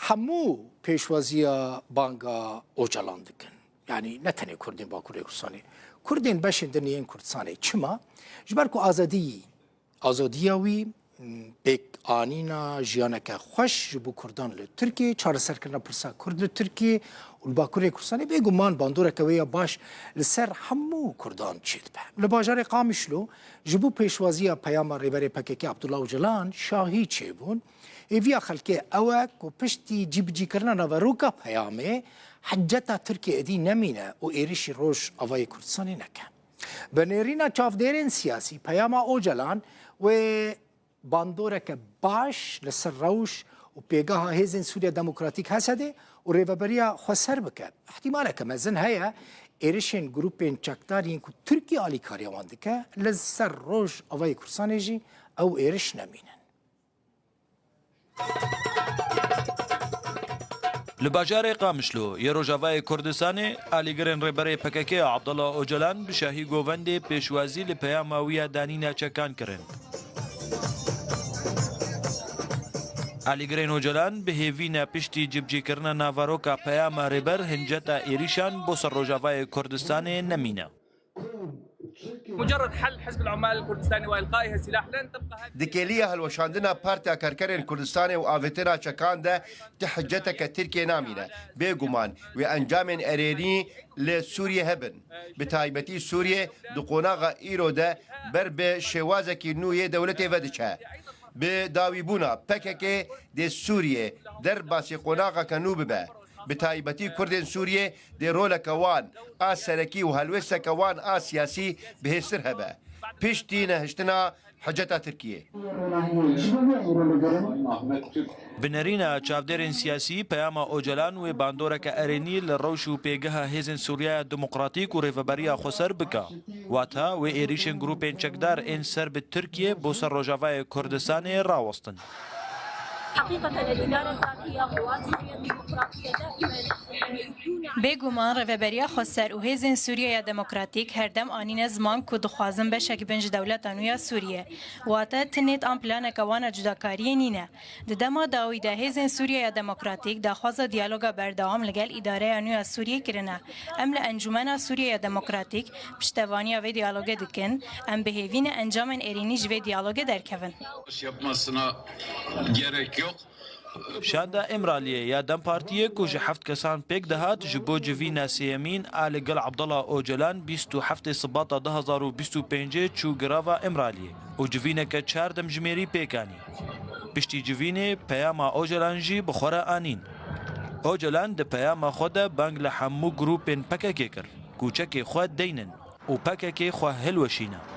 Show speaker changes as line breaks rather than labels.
همو پیشوازی بانگا اوجلان دکن یعنی نه تنها کردین با کردستانی کردین باشن دنیای کردستانی چما جبر کو آزادیاوی بک آنینا جیانک خوش بو کردان ل ترکیه چهار سر کردن پرسا کرد ترکیه و باکوری کردستانی بگمان باندور کوی باش لسر همو کردان چید به لباجار قامشلو جبو پیشوازی پیام ریبری پککی عبدالله اوجلان شاهی چه بون ایویا خلکه اوک و پشتی جیب کردن و روکا پیامه حجتا ترکیه ادی نمینه و ایریشی روش آوای کردستانی نکن بنیرینا چافدرین سیاسی پیام اوجلان و باندورک باش لسر روش و پیگاه هیزن سوریا دموکراتیک هسته و ریوبریا خسر بکر احتمالا که مزن هیا ایریشن گروپین چکدارین که ترکیه آلی کاری وانده که لسر روش آوای کردستانی جی او ایریش نمینن
لباجار قامشلو یه روجاوای کردستان آلیگرن ریبری پککی عبدالله اوجلان بشاهی گوونده پیشوازی لپیاماوی دانینا چکان کرن. آلیگرن اوجلان به هیوینا پشتی جبجی کرنا ناواروکا پیام ریبر هنجتا ایریشان بوسر روجاوای کردستان نمینه.
مجرد حل حزب العمال الكردستاني والقائه سلاح لن تبقى
دكيليه هالوشاندنا بارتيا كركرين كردستاني وافيتنا شكاندا تحجتك تركيا نامينا بيغمان وانجام اريني لسوريا هبن بتايبتي سوريا دقوناغا ايرودا برب شوازكي نويه دولتي فدشها بداويبونا بككي دي سوريا درباسي قوناغا كانوب با بتايبتي كردين سوريا دي رولا كوان آسركي وهلوسة كوان آسياسي بهستر هبا بيشتينا هشتنا حجتا تركيا
بنرينا چافدرين سياسي پیاما اوجلان و باندورك اريني للروش و پیگها هيزن سوريا ديمقراطيك و ريفبريا خسر بكا واتا و ايريشن گروپين چكدار ان سرب تركيا بوسر روجاوای كردستان راوستن
حقيقة الإدارة الذاتية قوات سوريا الديمقراطية دائما
بێگومان ڕێڤەبەریە خۆسەر و هێزên سووریەیە دەموکراتیک هەردەم ئانینە زمان ku dixwazin beşek bin ji dewleta nû ya Sûriyê wate tinêt an planeka wana cudakariyê nîne di dema dawî de hêzên Sûriyaya Demokratîk daxwaza diyaloga berdewam li gel îdareya nû ya Sûriyê kirine em li Encûmena Sûriyaya Demokratîk piştevaniya vê diyalogê dikin em bihêvîne encamên êrînî ji vê diyalogê derkevin
yapmasına gerek yok.
شاندا امرالیه یا دم پارتیه کو جه هفت کسان پیک دهات جبو جوینا سیمین آل گل عبدالله اوجلان 27 سباط 2025 چو گراوا امرالیه او جوینا که 4 دم جمیری پیکانی پشتی جوینه پیاما اوجلان جی بخورا آنین اوجلان ده پیاما خود بانگ لحمو گروپین پککی کر کوچکی خود دینن و پککی خو هلوشینا